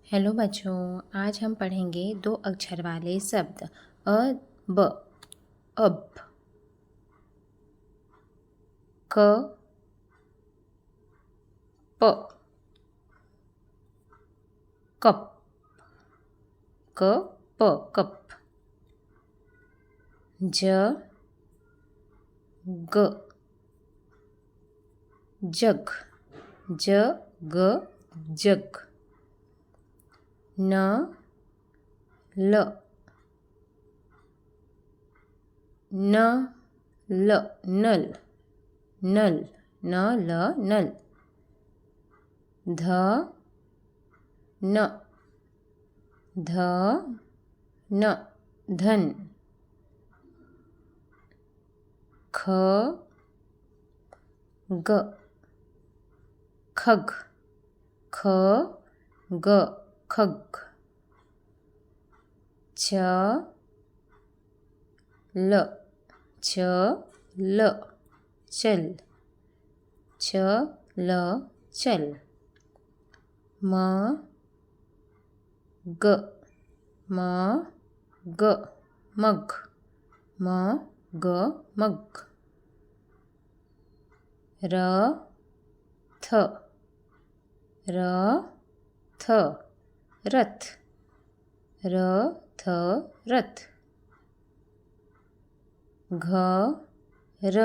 hello बच्चों, आज हम पढ़ेंगे दो अक्षर वाले शब्द अ ब अब, क प कप, क प कप, ज ग जग, ज ग जग, न ल न ल नल, नल न ल नल, ध न ध न धन, ख ग खग, ख ग खग, छ ल चल, छ ल चल, म ग मग, म ग मग, र थ रथ, र थ रथ, घ र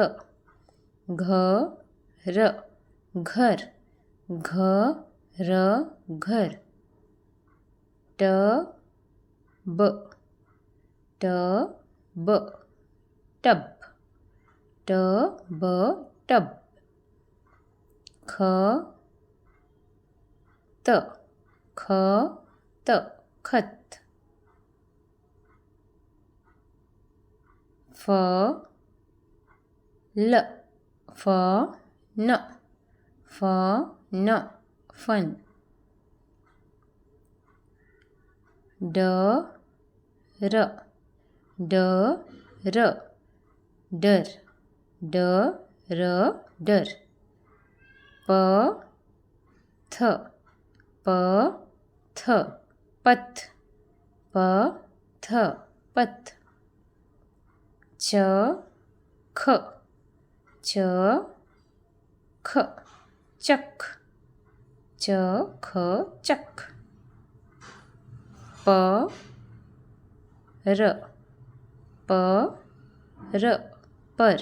घर, घ र घर, ट ब टब, ट ब टब, ख त खत, फ ल न फन, ड र डर, ड र डर, प थ पथ, प थ पथ, च ख चक, च ख चक, प र पर,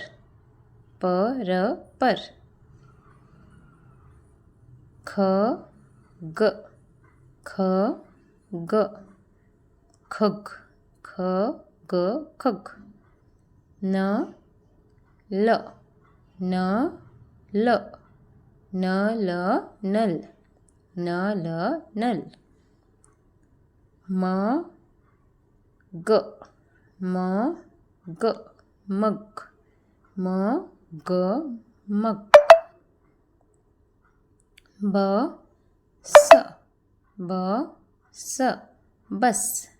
ख ग खग, न ल नल, म ग मग, म ग मग, ब स बस,